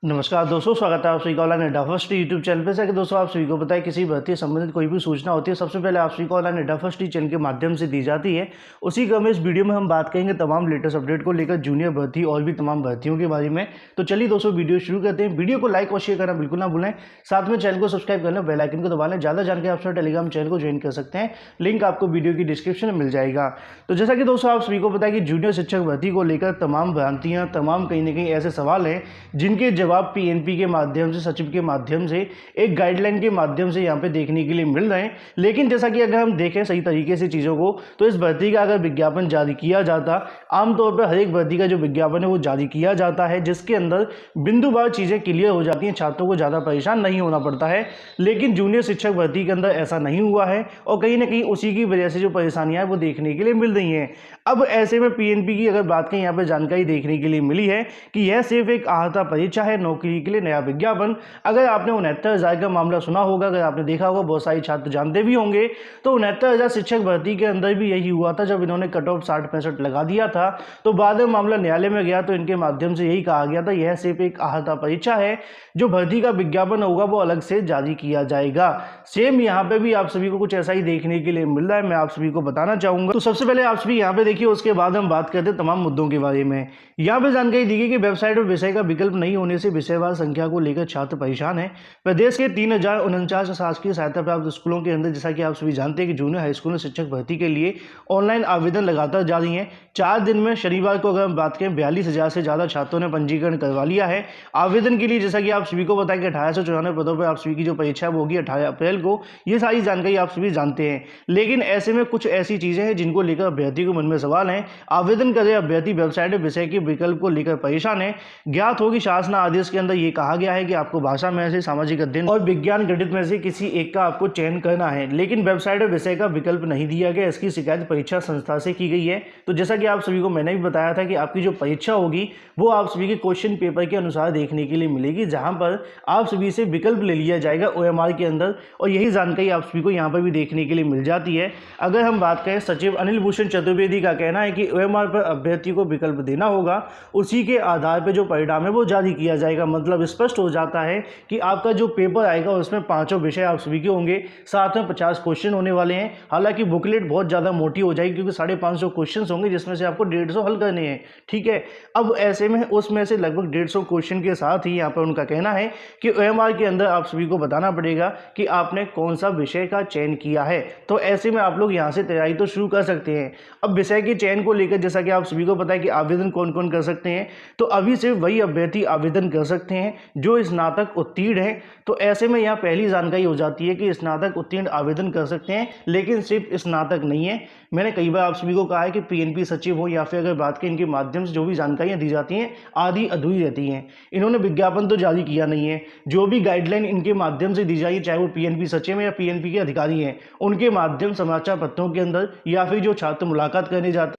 नमस्कार दोस्तों, स्वागत है आप सभी का ऑनलाइन अड्डा फर्स्ट यूट्यूब चैनल पे से। कि दोस्तों आप सभी को पता है किसी भर्ती से संबंधित कोई भी सूचना होती है सबसे पहले आप सभी को ऑनलाइन अड्डा फर्स्ट चैनल के माध्यम से दी जाती है। उसी क्रम में इस वीडियो में हम बात करेंगे तमाम लेटेस्ट अपडेट को लेकर, जूनियर भर्ती और भी तमाम भर्तियों के बारे में। तो चलिए दोस्तों वीडियो शुरू करते हैं। वीडियो को लाइक और शेयर करना बिल्कुल ना भूलें, साथ में चैनल को सब्सक्राइब करना, बेल आइकन को दबा लें। ज़्यादा जानकारी आप टेलीग्राम चैनल को ज्वाइन कर सकते हैं, लिंक आपको वीडियो की डिस्क्रिप्शन में मिल जाएगा। तो जैसा कि दोस्तों आप सभी को पता है कि जूनियर शिक्षक भर्ती को लेकर तमाम भ्रांतियां, तमाम कहीं ना कहीं ऐसे सवाल हैं जिनके जवाब पीएनपी के माध्यम से, सचिव के माध्यम से, एक गाइडलाइन के माध्यम से यहाँ पे देखने के लिए मिल रहे हैं। लेकिन जैसा कि अगर हम देखें सही तरीके से चीज़ों को, तो इस भर्ती का अगर विज्ञापन जारी किया जाता, आमतौर पर हर एक भर्ती का जो विज्ञापन है वो जारी किया जाता है, जिसके अंदर बिंदुवार चीज़ें क्लियर हो जाती हैं, छात्रों को ज़्यादा परेशान नहीं होना पड़ता है। लेकिन जूनियर शिक्षक भर्ती के अंदर ऐसा नहीं हुआ है और कहीं ना कहीं उसी की वजह से जो परेशानियां हैं वो देखने के लिए मिल रही हैं। अब ऐसे में पीएनपी की अगर बात करें, यहाँ पर जानकारी देखने के लिए मिली है कि यह सिर्फ एक आहता परीक्षा है, नौकरी के लिए नया विज्ञापन। अगर आपने 69,000 का मामला सुना होगा, अगर आपने देखा होगा, बहुत सारे छात्र जानते भी होंगे, तो 69,000 शिक्षक भर्ती के अंदर भी यही हुआ था। जब इन्होंने कट ऑफ 60-65 लगा दिया था तो बाद में मामला न्यायालय में गया तो इनके माध्यम से यही कहा गया था यह सिर्फ एक आहता परीक्षा है, जो भर्ती का विज्ञापन होगा वो अलग से जारी किया जाएगा। सेम यहाँ पे भी आप सभी को कुछ ऐसा ही देखने के लिए मिल रहा है, मैं आप सभी को बताना चाहूंगा। तो सबसे पहले आप सभी यहाँ पे देखिए, उसके बाद हम बात करते हैं तमाम मुद्दों के बारे में। यहाँ पे जानकारी दी गई कि वेबसाइट और विषय का विकल्प नहीं होने से विषयवार संख्या को लेकर छात्र परेशान है। प्रदेश के 3049 शासकीय सहायता प्राप्त स्कूलों के अंदर, जैसा कि आप सभी जानते हैं कि जूनियर हाई स्कूल में शिक्षक भर्ती के लिए ऑनलाइन आवेदन लगातार जारी हैं। 4 दिन में शनिवार को अगर हम बात करें 42,000 से ज़्यादा छात्रों ने पंजीकरण करवा लिया है आवेदन के लिए। जैसा कि आप सभी को पता है कि 1894 पदों पर आप सभी की जो परीक्षा है वो होगी 18 अप्रैल को। ये सारी जानकारी आप सभी जानते हैं। लेकिन ऐसे में कुछ ऐसी चीज़ें हैं जिनको लेकर अभ्यर्थी को मन में सवाल हैं। आवेदन करे अभ्यर्थी वेबसाइट और विषय के विकल्प को लेकर परेशान है। ज्ञात हो कि शासन आदेश के अंदर ये कहा गया है कि आपको भाषा में से, सामाजिक अध्ययन और विज्ञान गणित में से किसी एक का आपको चयन करना है, लेकिन वेबसाइट और विषय का विकल्प नहीं दिया गया। इसकी शिकायत परीक्षा संस्था से की गई है। तो जैसा कि आप सभी को मैंने भी बताया था कि आपकी जो परीक्षा होगी वो आप सभी के क्वेश्चन पेपर के अनुसार देखने के लिए मिलेगी, जहां पर आप सभी से विकल्प ले लिया जाएगा ओएमआर के अंदर, और यही जानकारी आप सभी को यहाँ पर भी देखने के लिए मिल जाती है। अगर हम बात करें, सचिव अनिल भूषण चतुर्वेदी का कहना है कि ओएमआर पर अभ्यर्थी को विकल्प देना होगा, उसी के आधार पर जो परिणाम है वो जारी किया जाएगा। मतलब स्पष्ट हो जाता है कि आपका जो पेपर आएगा उसमें 5 विषय आप सभी के होंगे, साथ में 50 क्वेश्चन होने वाले हैं। हालांकि बुकलेट बहुत ज़्यादा मोटी हो जाएगी क्योंकि 550 क्वेश्चन होंगे, जिसमें से आपको 150 हल करने हैं। ठीक है, अब ऐसे में उसमें से लगभग 150 क्वेश्चन के साथ ही यहाँ पर उनका कहना है कि ओएमआर के अंदर आप सभी को बताना पड़ेगा कि आपने कौन सा विषय का चयन किया है। तो ऐसे में आप लोग यहाँ से तैयारी तो शुरू कर सकते हैं। अब विषय के चयन को लेकर जैसा कि आप सभी को पता है कि आवेदन कौन कौन कर सकते हैं, तो अभी सिर्फ वही अभ्यर्थी आवेदन कर सकते हैं जो स्नातक उत्तीर्ण है। तो ऐसे में यहाँ पहली जानकारी हो जाती है कि स्नातक उत्तीर्ण आवेदन कर सकते हैं, लेकिन सिर्फ स्नातक नहीं है। मैंने कई बार आप सभी को कहा है कि पीएनपी सचिव हो या फिर अगर बात करें इनके माध्यम से जो भी जानकारियां दी जाती हैं आधी अधूरी रहती हैं। इन्होंने विज्ञापन तो जारी किया नहीं है। जो भी गाइडलाइन इनके माध्यम से दी जाएगी, चाहे वो पीएनपी सचिव है या पीएनपी के अधिकारी हैं, उनके माध्यम समाचार पत्रों के अंदर या फिर जो छात्र मुलाकात करने जाते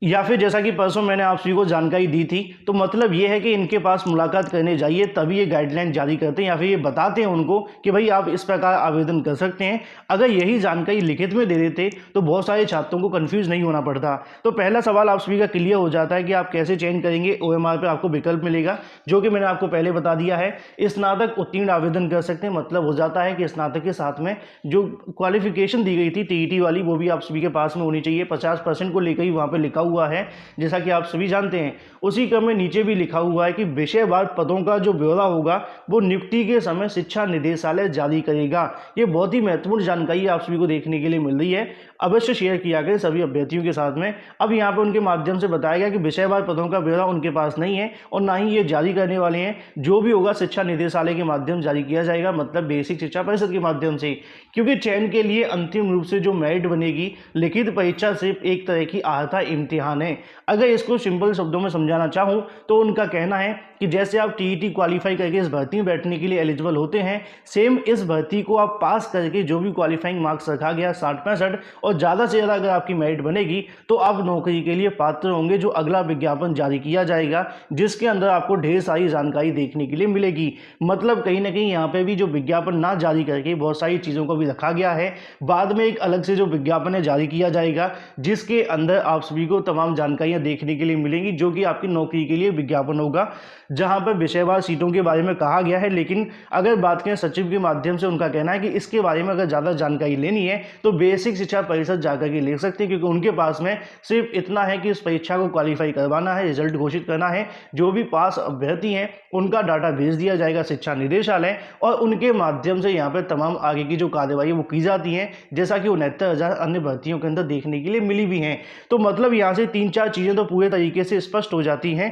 या फिर जैसा कि परसों मैंने आप सभी को जानकारी दी थी, तो मतलब ये है कि इनके पास मुलाकात करने जाइए तभी ये गाइडलाइन जारी करते हैं या फिर ये बताते हैं उनको कि भाई आप इस प्रकार आवेदन कर सकते हैं। अगर यही जानकारी लिखित में दे देते तो बहुत सारे छात्रों को कंफ्यूज नहीं होना पड़ता। तो पहला सवाल आप सभी का क्लियर हो जाता है कि आप कैसे चयन करेंगे। ओएमआर पर आपको विकल्प मिलेगा, जो कि मैंने आपको पहले बता दिया है। स्नातक उत्तीर्ण आवेदन कर सकते हैं, मतलब हो जाता है कि स्नातक के साथ में जो क्वालिफिकेशन दी गई थी टीईटी वाली, वो भी आप सभी के पास में होनी चाहिए। 50% को लेकर ही वहाँ पर लिखा हुआ है, जैसा कि आप सभी जानते हैं। उसी क्रम में नीचे भी लिखा हुआ है कि विषयवार पदों का जो ब्यौरा होगा वो नियुक्ति के समय शिक्षा निदेशालय जारी करेगा। ये बहुत ही महत्वपूर्ण जानकारी आप सभी को देखने के लिए मिल रही है। अवश्य शेयर किया गया सभी अभ्यर्थियों के साथ में। अब यहाँ पर उनके माध्यम से बताया गया कि विषयवार पदों का ब्यौरा उनके पास नहीं है और ना ही ये जारी करने वाले हैं। जो भी होगा शिक्षा निदेशालय के माध्यम जारी किया जाएगा, मतलब बेसिक शिक्षा परिषद के माध्यम से। क्योंकि चयन के लिए अंतिम रूप से जो मेरिट बनेगी, लिखित परीक्षा सिर्फ एक तरह की आहता इम्तिहान है। अगर इसको सिंपल शब्दों में समझाना चाहूँ तो उनका कहना है कि जैसे आप टीईटी क्वालिफाई करके इस भर्ती में बैठने के लिए एलिजिबल होते हैं, सेम इस भर्ती को आप पास करके जो भी क्वालिफाइंग मार्क्स रखा गया 60-65 और ज़्यादा से ज़्यादा अगर आपकी मेरिट बनेगी तो आप नौकरी के लिए पात्र होंगे। जो अगला विज्ञापन जारी किया जाएगा जिसके अंदर आपको ढेर सारी जानकारी देखने के लिए मिलेगी। मतलब कहीं ना कहीं यहाँ पे भी जो विज्ञापन ना जारी करके बहुत सारी चीज़ों को भी रखा गया है। बाद में एक अलग से जो विज्ञापन है जारी किया जाएगा, जिसके अंदर आप सभी को तमाम जानकारियां देखने के लिए मिलेंगी, जो कि आपकी नौकरी के लिए विज्ञापन होगा, जहां पर विषयवार सीटों के बारे में कहा गया है। लेकिन अगर बात करें सचिव के माध्यम से, उनका कहना है कि इसके बारे में अगर ज़्यादा जानकारी लेनी है तो बेसिक शिक्षा परिषद जाकर के ले सकते हैं, क्योंकि उनके पास में सिर्फ इतना है कि इस परीक्षा को क्वालिफाई करवाना है, रिजल्ट घोषित करना है, जो भी पास अभ्यर्थी हैं उनका डाटा भेज दिया जाएगा शिक्षा निदेशालय, और उनके माध्यम से यहाँ पर तमाम आगे की जो कार्यवाही वो की जाती है, जैसा कि 69,000 अन्य भर्तियों के अंदर देखने के लिए मिली भी हैं। तो मतलब यहाँ से 3-4 चीज़ें तो पूरे तरीके से स्पष्ट हो जाती हैं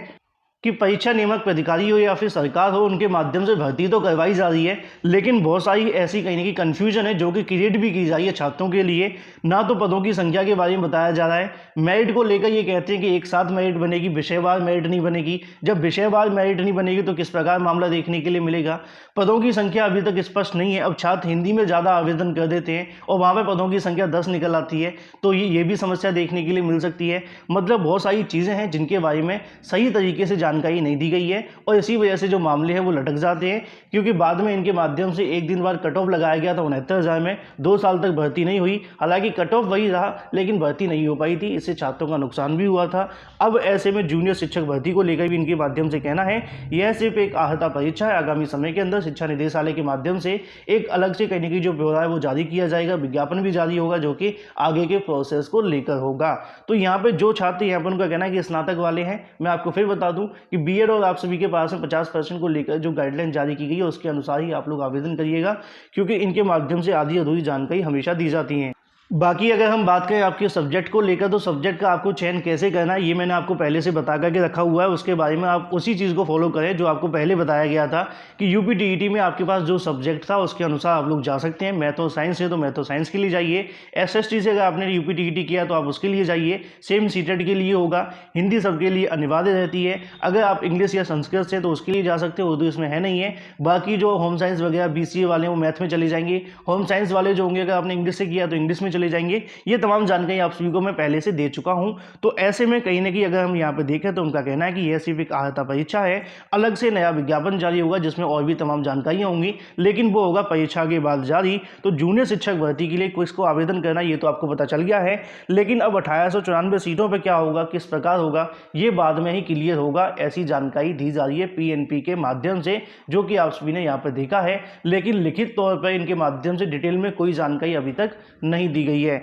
कि परीक्षा नियामक प्राधिकारी हो या फिर सरकार हो, उनके माध्यम से भर्ती तो करवाई जा रही है, लेकिन बहुत सारी ऐसी कहीं ना कहीं कन्फ्यूजन है जो कि क्रिएट भी की जा रही है छात्रों के लिए। ना तो पदों की संख्या के बारे में बताया जा रहा है, मेरिट को लेकर ये कहते हैं कि एक साथ मेरिट बनेगी, विषयवार मेरिट नहीं बनेगी। जब विषयवार मेरिट नहीं बनेगी तो किस प्रकार मामला देखने के लिए मिलेगा। पदों की संख्या अभी तक स्पष्ट नहीं है। अब छात्र हिंदी में ज़्यादा आवेदन कर देते हैं और वहाँ पर पदों की संख्या 10 निकल आती है, तो ये भी समस्या देखने के लिए मिल सकती है। मतलब बहुत सारी चीज़ें हैं जिनके बारे में सही तरीके से जानकारी नहीं दी गई है, और इसी वजह से जो मामले हैं वो लटक जाते हैं, क्योंकि बाद में इनके माध्यम से एक दिन बाद कट ऑफ लगाया गया था 69,000 में, 2 साल तक भर्ती नहीं हुई। हालांकि कट ऑफ वही रहा लेकिन भर्ती नहीं हो पाई थी, इससे छात्रों का नुकसान भी हुआ था। अब ऐसे में जूनियर शिक्षक भर्ती को लेकर भी इनके माध्यम से कहना है यह सिर्फ एक आहता परीक्षा है। आगामी समय के अंदर शिक्षा निदेशालय के माध्यम से एक अलग से कहने की जो ब्यौरा है वो जारी किया जाएगा, विज्ञापन भी जारी होगा, जो कि आगे के प्रोसेस को लेकर होगा। तो यहाँ पे जो छात्र यहाँ पर उनका कहना है कि स्नातक वाले हैं, मैं आपको फिर बता दूं कि बीएड और आप सभी के पास में 50% को लेकर जो गाइडलाइन जारी की गई है उसके अनुसार ही आप लोग आवेदन करिएगा, क्योंकि इनके माध्यम से आधी अधूरी जानकारी हमेशा दी जाती है। बाकी अगर हम बात करें आपके सब्जेक्ट को लेकर, तो सब्जेक्ट का आपको चयन कैसे करना है ये मैंने आपको पहले से बता करके रखा हुआ है। उसके बारे में आप उसी चीज़ को फॉलो करें जो आपको पहले बताया गया था कि यूपी टीईटी में आपके पास जो सब्जेक्ट था उसके अनुसार आप लोग जा सकते हैं। मैथ और साइंस है तो मैथ और साइंस के लिए जाइए। एसएसटी से अगर आपने यूपी टीईटी किया तो आप उसके लिए जाइए। सेम सीटेट के लिए होगा। हिंदी सबके लिए अनिवार्य रहती है। अगर आप इंग्लिश या संस्कृत से तो उसके लिए जा सकते हो, उर्दू इसमें है नहीं है। बाकी जो होम साइंस वगैरह बीसीए वाले हैं वो मैथ में चले जाएंगे। होम साइंस वाले जो होंगे अगर आपने इंग्लिश से किया तो इंग्लिश में चले जाएंगे। ये तमाम जानकारी आप सभी को मैं पहले से दे चुका हूं। तो ऐसे में कहीं ना कहीं अगर हम यहाँ पे देखें तो उनका कहना है कि यह सिर्फ एक आहता परीक्षा है। अलग से नया विज्ञापन जारी होगा जिसमें और भी तमाम जानकारियां होंगी, लेकिन वो होगा परीक्षा के बाद जारी। तो जूनियर शिक्षक भर्ती के लिए किसको आवेदन करना ये तो आपको पता चल गया है, लेकिन अब 1894 सीटों पर क्या होगा, किस प्रकार होगा, ये बाद में ही क्लियर होगा। ऐसी जानकारी दी जा रही है पीएनपी के माध्यम से, जो कि आप सभी ने यहाँ पर देखा है, लेकिन लिखित तौर पर इनके माध्यम से डिटेल में कोई जानकारी अभी तक नहीं दी गई है।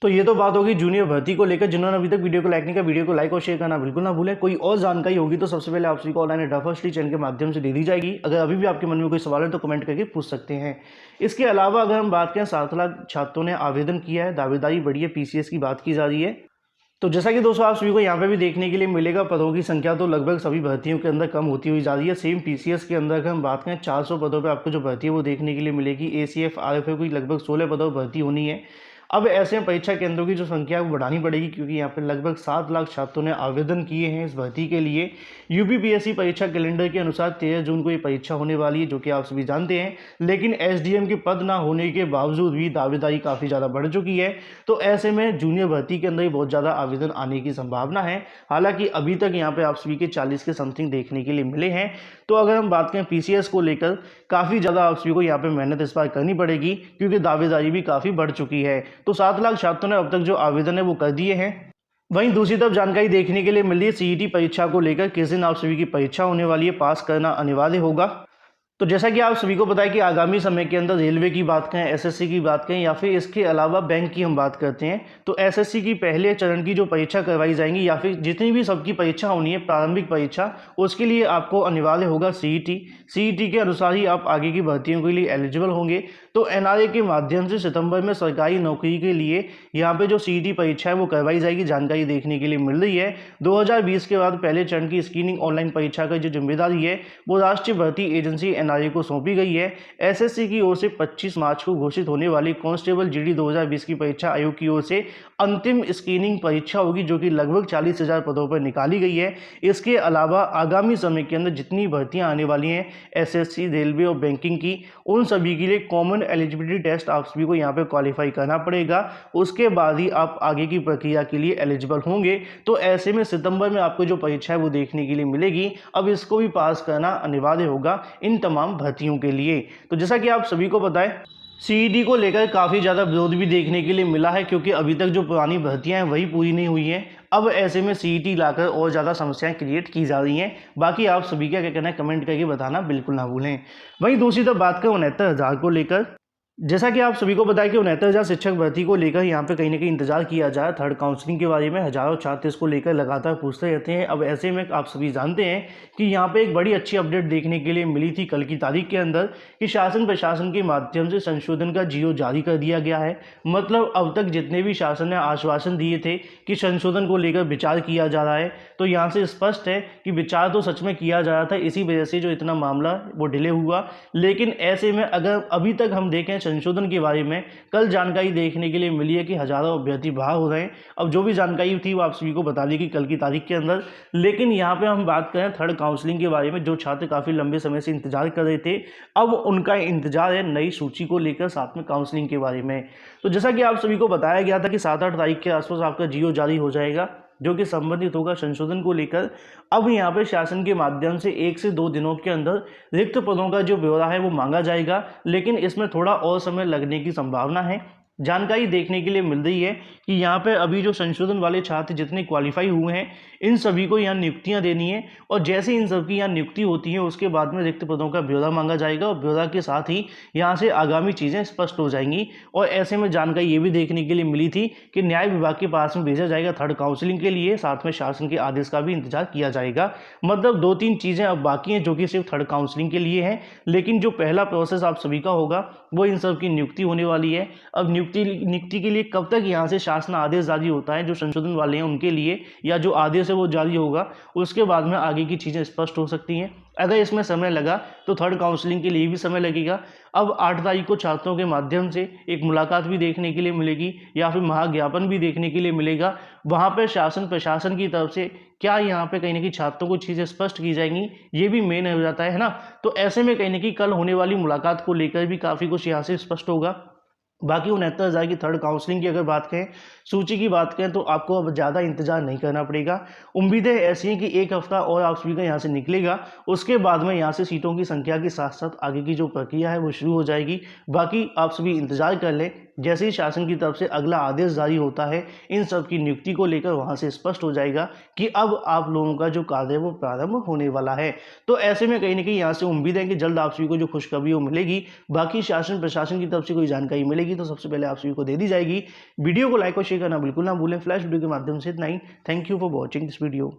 तो ये तो बात होगी जूनियर भर्ती को लेकर। जिन्होंने अभी तक वीडियो को लाइक नहीं किया, वीडियो को लाइक और शेयर करना बिल्कुल ना भूलें। कोई और जानकारी होगी तो सबसे पहले आप सभी को ऑनलाइन एडा फर्स्ट चैनल के माध्यम से दे दी जाएगी। अगर अभी भी आपके मन में कोई सवाल है तो कमेंट करके पूछ सकते हैं। इसके अलावा अगर हम बात करें 7 लाख छात्रों ने आवेदन किया है, दावेदारी बढ़ी है, पीसीएस की बात की जा रही है। तो जैसा कि दोस्तों आप सभी को यहाँ पे भी देखने के लिए मिलेगा, पदों की संख्या तो लगभग सभी भर्तियों के अंदर कम होती हुई जा रही है। सेम पीसीएस के अंदर अगर हम बात करें 400 पदों पे आपको जो भर्ती है वो देखने के लिए मिलेगी। एसीएफ आरएफए की लगभग 16 पदों पर भर्ती होनी है। अब ऐसे में परीक्षा केंद्रों की जो संख्या है वो बढ़ानी पड़ेगी, क्योंकि यहाँ पर लगभग 7 लाख छात्रों ने आवेदन किए हैं इस भर्ती के लिए। यूपीपीएससी परीक्षा कैलेंडर के अनुसार 13 जून को ये परीक्षा होने वाली है, जो कि आप सभी जानते हैं। लेकिन एसडीएम के पद ना होने के बावजूद भी दावेदारी काफ़ी ज़्यादा बढ़ चुकी है। तो ऐसे में जूनियर भर्ती के अंदर ही बहुत ज़्यादा आवेदन आने की संभावना है। हालांकि अभी तक यहाँ पे आप सभी के 40 के समथिंग देखने के लिए मिले हैं। तो अगर हम बात करें पीसीएस को लेकर, काफ़ी ज़्यादा आप सभी को यहाँ पे मेहनत इस बार करनी पड़ेगी, क्योंकि दावेदारी भी काफ़ी बढ़ चुकी है। तो 7 लाख छात्रों ने अब तक जो आवेदन है वो कर दिए हैं। वहीं दूसरी तरफ जानकारी देखने के लिए मिल रही है सीईटी परीक्षा को लेकर, किस दिन आप सभी की परीक्षा होने वाली है, पास करना अनिवार्य होगा। तो जैसा कि आप सभी को पता है कि आगामी समय के अंदर रेलवे की बात करें, एसएससी की बात करें, या फिर इसके अलावा बैंक की हम बात करते हैं, तो एसएससी की पहले चरण की जो परीक्षा करवाई जाएंगी, या फिर जितनी भी सबकी परीक्षा होनी है प्रारंभिक परीक्षा, उसके लिए आपको अनिवार्य होगा सीईटी। सीईटी के अनुसार ही आप आगे की भर्तियों के लिए एलिजिबल होंगे। तो एनआरए के माध्यम से सितंबर में सरकारी नौकरी के लिए यहाँ पे जो सीईटी परीक्षा है वो करवाई जाएगी, जानकारी देखने के लिए मिल रही है। 2020 के बाद पहले चरण की स्क्रीनिंग ऑनलाइन परीक्षा की जो जिम्मेदारी है वो राष्ट्रीय भर्ती एजेंसी एनआरए को सौंपी गई है। एसएससी की ओर से 25 मार्च को घोषित होने वाली कांस्टेबल जीडी 2020 की परीक्षा आयोग की ओर से अंतिम स्क्रीनिंग परीक्षा होगी, जो कि लगभग 40,000 पदों पर निकाली गई है। इसके अलावा आगामी समय के अंदर जितनी भर्तियां आने वाली हैं एसएससी, रेलवे और बैंकिंग की, उन सभी के लिए कॉमन एलिजिबिलिटी टेस्ट आप सभी को यहाँ पे क्वालिफाई करना पड़ेगा। उसके बाद ही आप आगे की प्रक्रिया के लिए एलिजिबल होंगे। तो ऐसे में सितंबर में आपको जो परीक्षा है वो देखने के लिए मिलेगी। अब इसको भी पास करना अनिवार्य होगा इन तमाम भर्तियों के लिए। तो जैसा कि आप सभी को पता है, सीईटी को लेकर काफ़ी ज़्यादा विरोध भी देखने के लिए मिला है, क्योंकि अभी तक जो पुरानी भर्तियां हैं वही पूरी नहीं हुई हैं। अब ऐसे में सीईटी लाकर और ज़्यादा समस्याएं क्रिएट की जा रही हैं। बाकी आप सभी का क्या कहना है कमेंट करके बताना बिल्कुल ना भूलें। वहीं दूसरी तरफ बात करें 69,000 को लेकर, जैसा कि आप सभी को पता है कि 69,000 शिक्षक भर्ती को लेकर यहाँ पे कहीं ना कहीं इंतजार किया जाए। थर्ड काउंसलिंग के बारे में हजारों छात्र इसको लेकर लगातार पूछते रहते हैं। अब ऐसे में आप सभी जानते हैं कि यहाँ पे एक बड़ी अच्छी अपडेट देखने के लिए मिली थी कल की तारीख के अंदर, कि शासन प्रशासन के माध्यम से संशोधन का जीओ जारी कर दिया गया है। मतलब अब तक जितने भी शासन ने आश्वासन दिए थे कि संशोधन को लेकर विचार किया जा रहा है, तो यहाँ से स्पष्ट है कि विचार तो सच में किया जा रहा था, इसी वजह से जो इतना मामला वो डिले हुआ। लेकिन ऐसे में अगर अभी तक हम देखें संशोधन के बारे में, कल जानकारी देखने के लिए मिली है कि हजारों अभ्यर्थी बाहर हो रहे हैं। अब जो भी जानकारी थी वो आप सभी को बता दी कि कल की तारीख के अंदर। लेकिन यहाँ पे हम बात करें थर्ड काउंसलिंग के बारे में, जो छात्र काफ़ी लंबे समय से इंतजार कर रहे थे, अब उनका इंतजार है नई सूची को लेकर, साथ में काउंसलिंग के बारे में। तो जैसा कि आप सभी को बताया गया था कि 7-8 तारीख के आसपास आपका जीओ जारी हो जाएगा, जो कि संबंधित होगा संशोधन को लेकर। अब यहाँ पे शासन के माध्यम से 1 से 2 दिनों के अंदर रिक्त पदों का जो ब्यौरा है वो मांगा जाएगा, लेकिन इसमें थोड़ा और समय लगने की संभावना है। जानकारी देखने के लिए मिल रही है कि यहाँ पे अभी जो संशोधन वाले छात्र जितने क्वालिफाई हुए हैं, इन सभी को यहाँ नियुक्तियाँ देनी है, और जैसे इन सबकी यहाँ नियुक्ति होती है उसके बाद में रिक्त पदों का ब्यौरा मांगा जाएगा, और ब्यौरा के साथ ही यहाँ से आगामी चीज़ें स्पष्ट हो जाएंगी। और ऐसे में जानकारी ये भी देखने के लिए मिली थी कि न्याय विभाग के पास में भेजा जाएगा थर्ड काउंसलिंग के लिए, साथ में शासन के आदेश का भी इंतजार किया जाएगा। मतलब 2-3 चीज़ें अब बाकी हैं जो कि सिर्फ थर्ड काउंसलिंग के लिए हैं, लेकिन जो पहला प्रोसेस आप सभी का होगा वो इन सब की नियुक्ति होने वाली है। अब नियुक्ति के लिए कब तक यहाँ से शासन आदेश जारी होता है जो संशोधन वाले हैं उनके लिए, या जो आदेश है वो जारी होगा, उसके बाद में आगे की चीज़ें स्पष्ट हो सकती हैं। अगर इसमें समय लगा तो थर्ड काउंसलिंग के लिए भी समय लगेगा। अब 8 तारीख को छात्रों के माध्यम से एक मुलाकात भी देखने के लिए मिलेगी, या फिर महाज्ञापन भी देखने के लिए मिलेगा। वहाँ पर शासन प्रशासन की तरफ से क्या यहाँ पे कहीं ना कहीं छात्रों को चीज़ें स्पष्ट की जाएंगी, ये भी मेन हो जाता है ना। तो ऐसे में कहीं ना कहीं कल होने वाली मुलाकात को लेकर भी काफ़ी कुछ यहाँ से स्पष्ट होगा। बाकी 69,000 की थर्ड काउंसलिंग की अगर बात करें, सूची की बात करें, तो आपको अब ज़्यादा इंतजार नहीं करना पड़ेगा। उम्मीदें ऐसी हैं कि 1 हफ्ता और आप सभी का यहाँ से निकलेगा, उसके बाद में यहाँ से सीटों की संख्या के साथ साथ आगे की जो प्रक्रिया है वो शुरू हो जाएगी। बाकी आप सभी इंतजार कर लें, जैसे ही शासन की तरफ से अगला आदेश जारी होता है इन सब की नियुक्ति को लेकर, वहाँ से स्पष्ट हो जाएगा कि अब आप लोगों का जो कार्य है वो प्रारंभ होने वाला है। तो ऐसे में कहीं ना कहीं यहाँ से उम्मीद है कि जल्द आप सभी को जो खुशखबरी वो मिलेगी। बाकी शासन प्रशासन की तरफ से कोई जानकारी मिलेगी तो सबसे पहले आप सभी को दे दी जाएगी। वीडियो को लाइक और शेयर करना बिल्कुल ना भूलें। फ्लैश वीडियो के माध्यम से इतना ही। Thank you for watching this video.